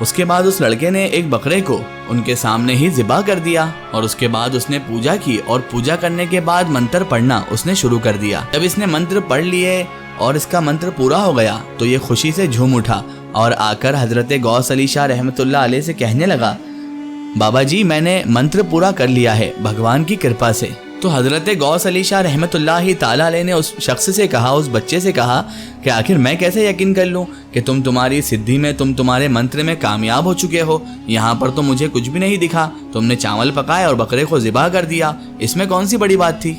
اس کے بعد اس لڑکے نے ایک بکرے کو ان کے سامنے ہی ذبح کر دیا اور اس کے بعد اس نے پوجا کی اور پوجا کرنے کے بعد منتر پڑھنا اس نے شروع کر دیا۔ جب اس نے منتر پڑھ لیے اور اس کا منتر پورا ہو گیا تو یہ خوشی سے جھوم اٹھا اور آ کر حضرت غوث علی شاہ رحمۃ اللہ علیہ سے کہنے لگا، بابا جی میں نے منتر پورا کر لیا ہے بھگوان کی کرپا سے۔ تو حضرت غوث علی شاہ رحمۃ اللہ تعالیٰ علیہ نے اس شخص سے کہا، اس بچے سے کہا کہ آخر میں کیسے یقین کر لوں کہ تم تمہاری سدھی میں تمہارے منتر میں کامیاب ہو چکے ہو؟ یہاں پر تو مجھے کچھ بھی نہیں دکھا، تم نے چاول پکائے اور بکرے کو ذبح کر دیا، اس میں کون سی بڑی بات تھی؟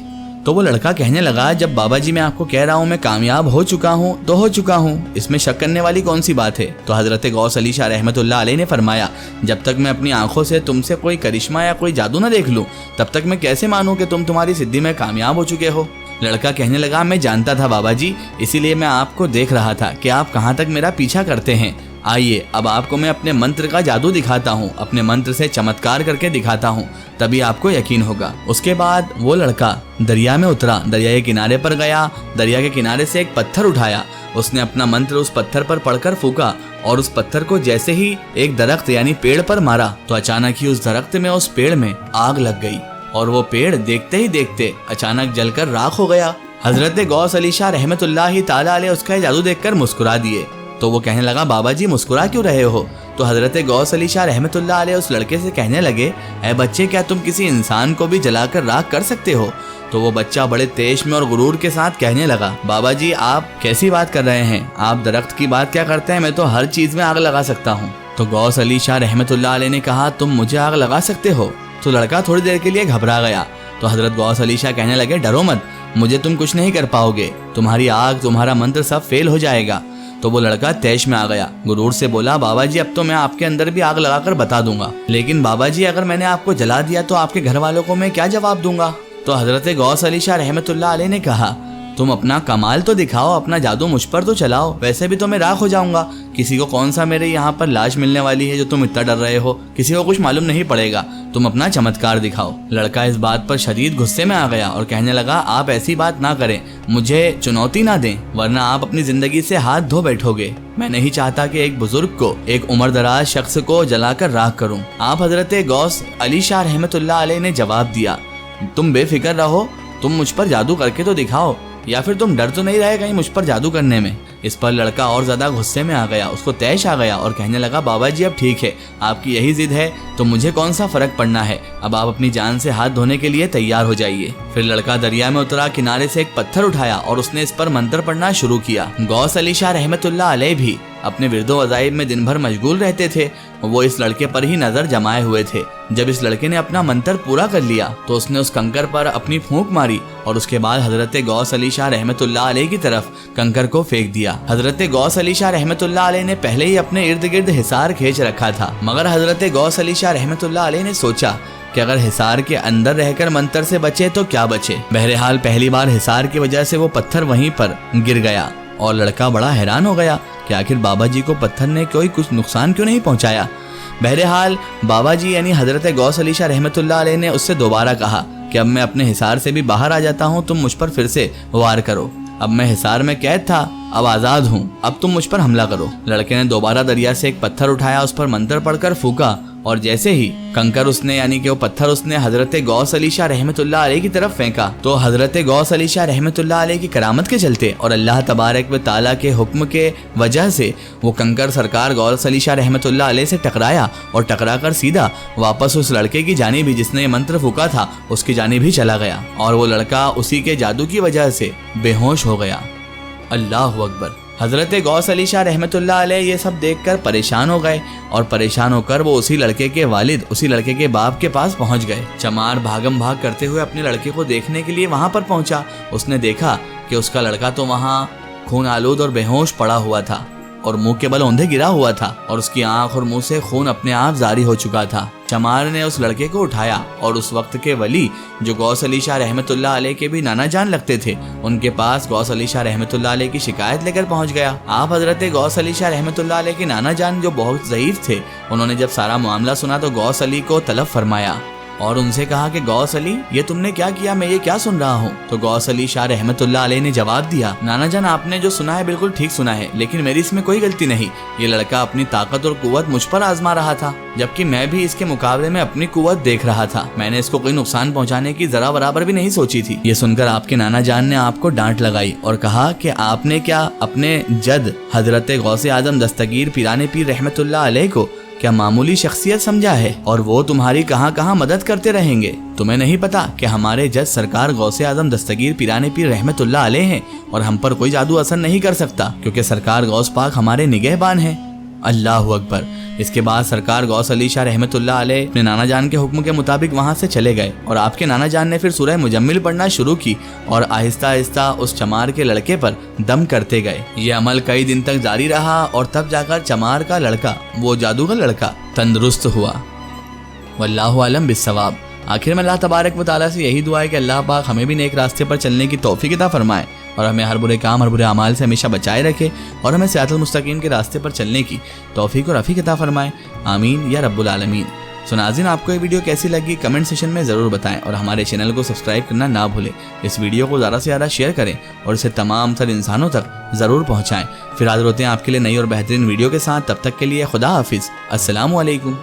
تو وہ لڑکا کہنے لگا، جب بابا جی میں آپ کو کہہ رہا ہوں میں کامیاب ہو چکا ہوں تو ہو چکا ہوں، اس میں شک کرنے والی کون سی بات ہے؟ تو حضرت غوث علی شاہ رحمۃ اللہ علیہ نے فرمایا، جب تک میں اپنی آنکھوں سے تم سے کوئی کرشمہ یا کوئی جادو نہ دیکھ لوں تب تک میں کیسے مانوں کہ تم تمہاری سدھی میں کامیاب ہو چکے ہو؟ لڑکا کہنے لگا، میں جانتا تھا بابا جی، اسی لیے میں آپ کو دیکھ رہا تھا کہ آپ کہاں تک میرا پیچھا کرتے ہیں۔ آئیے اب آپ کو میں اپنے منتر کا جادو دکھاتا ہوں، اپنے منتر سے چمتکار کر کے دکھاتا ہوں، تبھی آپ کو یقین ہوگا۔ اس کے بعد وہ لڑکا دریا میں اترا، دریا کے کنارے پر گیا، دریا کے کنارے سے ایک پتھر اٹھایا، اس نے اپنا منتر اس پتھر پر پڑھ کر پھونکا اور اس پتھر کو جیسے ہی ایک درخت یعنی پیڑ پر مارا تو اچانک ہی اس درخت میں اس پیڑ میں آگ لگ گئی اور وہ پیڑ دیکھتے ہی دیکھتے اچانک جل کر راکھ ہو گیا۔ حضرت غوث علی شاہ رحمۃ اللہ تعالیٰ علیہ اس کا جادو دیکھ کر مسکرا دیے۔ تو وہ کہنے لگا، بابا جی مسکرا کیوں رہے ہو؟ تو حضرت غوث علی شاہ رحمۃ اللہ علیہ اس لڑکے سے کہنے لگے، اے بچے کیا تم کسی انسان کو بھی جلا کر راکھ کر سکتے ہو؟ تو وہ بچہ بڑے تیش میں اور غرور کے ساتھ کہنے لگا، بابا جی آپ کیسی بات کر رہے ہیں؟ آپ درخت کی بات کیا کرتے ہیں؟ میں تو ہر چیز میں آگ لگا سکتا ہوں۔ تو غوث علی شاہ رحمۃ اللہ علیہ نے کہا، تم مجھے آگ لگا سکتے ہو؟ تو لڑکا تھوڑی دیر کے لیے گھبرا گیا۔ تو حضرت غوث علی شاہ کہنے لگے، ڈرو مت، مجھے تم کچھ نہیں کر پاؤ گے، تمہاری آگ تمہارا منتر سب فیل ہو جائے گا۔ تو وہ لڑکا تیش میں آ گیا، غرور سے بولا، بابا جی اب تو میں آپ کے اندر بھی آگ لگا کر بتا دوں گا، لیکن بابا جی اگر میں نے آپ کو جلا دیا تو آپ کے گھر والوں کو میں کیا جواب دوں گا؟ تو حضرت غوث علی شاہ رحمۃ اللہ علیہ نے کہا، تم اپنا کمال تو دکھاؤ، اپنا جادو مجھ پر تو چلاؤ، ویسے بھی تو میں راکھ ہو جاؤں گا، کسی کو کون سا میرے یہاں پر لاش ملنے والی ہے جو تم اتنا ڈر رہے ہو، کسی کو کچھ معلوم نہیں پڑے گا، تم اپنا چمتکار دکھاؤ۔ لڑکا اس بات پر شدید غصے میں آ گیا اور کہنے لگا، آپ ایسی بات نہ کریں، مجھے چنوتی نہ دیں ورنہ آپ اپنی زندگی سے ہاتھ دھو بیٹھو گے، میں نہیں چاہتا کہ ایک بزرگ کو، ایک عمر دراز شخص کو جلا کر راکھ کروں۔ آپ حضرت غوث علی شاہ رحمۃ اللہ علیہ نے جواب دیا، تم بے فکر رہو، تم مجھ پر جادو کر کے تو دکھاؤ، یا پھر تم ڈر تو نہیں رہے کہیں مجھ پر جادو کرنے میں؟ اس پر لڑکا اور زیادہ غصے میں آ گیا، اس کو تیش آ گیا اور کہنے لگا، بابا جی اب ٹھیک ہے، آپ کی یہی ضد ہے تو مجھے کون سا فرق پڑنا ہے، اب آپ اپنی جان سے ہاتھ دھونے کے لیے تیار ہو جائیے۔ پھر لڑکا دریا میں اترا، کنارے سے ایک پتھر اٹھایا اور اس نے اس پر منتر پڑھنا شروع کیا۔ غوث علی شاہ رحمۃ اللہ علیہ بھی اپنے ورد و وظائف میں دن بھر مشغول رہتے تھے، وہ اس لڑکے پر ہی نظر جمائے ہوئے تھے۔ جب اس لڑکے نے اپنا منتر پورا کر لیا تو اس نے اس کنکر پر اپنی پھونک ماری اور اس کے بعد حضرت غوث علی شاہ رحمۃ اللہ علیہ کی طرف کنکر کو پھینک دیا۔ حضرت غوث علی شاہ رحمۃ اللہ علیہ نے پہلے ہی اپنے ارد گرد حصار کھینچ رکھا تھا، مگر حضرت غوث علی شاہ رحمۃ اللہ علیہ نے سوچا کہ اگر حصار کے اندر رہ کر منتر سے بچے تو کیا بچے۔ بہرحال پہلی بار حصار کی وجہ سے وہ پتھر وہیں پر گر گیا اور لڑکا بڑا حیران ہو گیا کہ آخر بابا جی کو پتھر نے کوئی کچھ نقصان کیوں نہیں پہنچایا۔ بہرحال بابا جی یعنی حضرت غوث علی شاہ رحمۃ اللہ علیہ نے اس سے دوبارہ کہا کہ اب میں اپنے حصار سے بھی باہر آ جاتا ہوں، تم مجھ پر پھر سے وار کرو، اب میں حصار میں قید تھا، اب آزاد ہوں، اب تم مجھ پر حملہ کرو۔ لڑکے نے دوبارہ دریا سے ایک پتھر اٹھایا، اس پر منتر پڑھ کر پھونکا اور جیسے ہی کنکر اس نے یعنی کہ وہ پتھر اس نے حضرت غوث علی شاہ رحمۃ اللہ علیہ کی طرف پھینکا تو حضرت غوث علی شاہ رحمۃ اللہ علیہ کی کرامت کے چلتے اور اللہ تبارک و تعالیٰ کے حکم کے وجہ سے وہ کنکر سرکار غوث علی شاہ رحمۃ اللہ علیہ سے ٹکرایا اور ٹکرا کر سیدھا واپس اس لڑکے کی جانب ہی جس نے یہ منتر پھونکا تھا اس کی جانب ہی چلا گیا اور وہ لڑکا اسی کے جادو کی وجہ سے بے ہوش ہو گیا۔ اللہ اکبر۔ حضرت غوث علی شاہ رحمۃ اللہ علیہ یہ سب دیکھ کر پریشان ہو گئے اور پریشان ہو کر وہ اسی لڑکے کے والد اسی لڑکے کے باپ کے پاس پہنچ گئے۔ چمار بھاگم بھاگ کرتے ہوئے اپنے لڑکے کو دیکھنے کے لیے وہاں پر پہنچا۔ اس نے دیکھا کہ اس کا لڑکا تو وہاں خون آلود اور بے ہوش پڑا ہوا تھا اور منہ کے بل اوندھے گرا ہوا تھا اور اس کی آنکھ اور منہ سے خون اپنے آپ جاری ہو چکا تھا۔ چمار نے اس لڑکے کو اٹھایا اور اس وقت کے ولی جو غوث علی شاہ رحمۃ اللہ علیہ کے بھی نانا جان لگتے تھے ان کے پاس غوث علی شاہ رحمۃ اللہ علیہ کی شکایت لے کر پہنچ گیا۔ آپ حضرت غوث علی شاہ رحمۃ اللہ علیہ کے نانا جان جو بہت ضعیف تھے، انہوں نے جب سارا معاملہ سنا تو غوث علی کو طلب فرمایا اور ان سے کہا کہ غوث علی یہ تم نے کیا کیا، میں یہ کیا سن رہا ہوں؟ تو غوث علی شاہ رحمت اللہ علیہ نے جواب دیا، نانا جان آپ نے جو سنا ہے بالکل ٹھیک سنا ہے، لیکن میری اس میں کوئی غلطی نہیں۔ یہ لڑکا اپنی طاقت اور قوت مجھ پر آزما رہا تھا، جبکہ میں بھی اس کے مقابلے میں اپنی قوت دیکھ رہا تھا۔ میں نے اس کو کوئی نقصان پہنچانے کی ذرا برابر بھی نہیں سوچی تھی۔ یہ سن کر آپ کے نانا جان نے آپ کو ڈانٹ لگائی اور کہا کہ آپ نے کیا اپنے جد حضرت غوث اعظم دستگیر پیران پیر رحمت اللہ علیہ کو کیا معمولی شخصیت سمجھا ہے، اور وہ تمہاری کہاں کہاں مدد کرتے رہیں گے؟ تمہیں نہیں پتا کہ ہمارے جج سرکار غوث اعظم دستگیر پیران پیر رحمت اللہ علیہ ہیں، اور ہم پر کوئی جادو اثر نہیں کر سکتا، کیونکہ سرکار غوث پاک ہمارے نگہبان ہیں۔ اللہ اکبر۔ اس کے بعد سرکار غوث علی شاہ رحمت اللہ علیہ اپنے نانا جان کے حکم کے مطابق وہاں سے چلے گئے، اور آپ کے نانا جان نے پھر سورہ مجمل پڑھنا شروع کی اور آہستہ آہستہ اس چمار کے لڑکے پر دم کرتے گئے۔ یہ عمل کئی دن تک جاری رہا، اور تب جا کر چمار کا لڑکا، وہ جادوگر لڑکا، تندرست ہوا۔ واللہ اعلم بالصواب۔ آخر میں اللہ تبارک و تعالیٰ سے یہی دعا ہے کہ اللہ پاک ہمیں بھی نیک راستے پر چلنے کی توفیق عطا فرمائے، اور ہمیں ہر برے کام، ہر برے اعمال سے ہمیشہ بچائے رکھے، اور ہمیں صراط المستقیم کے راستے پر چلنے کی توفیق اور رفیق عطا فرمائے، آمین یا رب العالمین۔ سو ناظرین، آپ کو یہ ویڈیو کیسی لگی کمنٹ سیکشن میں ضرور بتائیں، اور ہمارے چینل کو سبسکرائب کرنا نہ بھولیں۔ اس ویڈیو کو زیادہ سے زیادہ شیئر کریں اور اسے تمام تر انسانوں تک ضرور پہنچائیں۔ پھر حاضر ہوتے ہیں آپ کے لیے نئی اور بہترین ویڈیو کے ساتھ، تب تک کے لیے خدا حافظ، السلام علیکم۔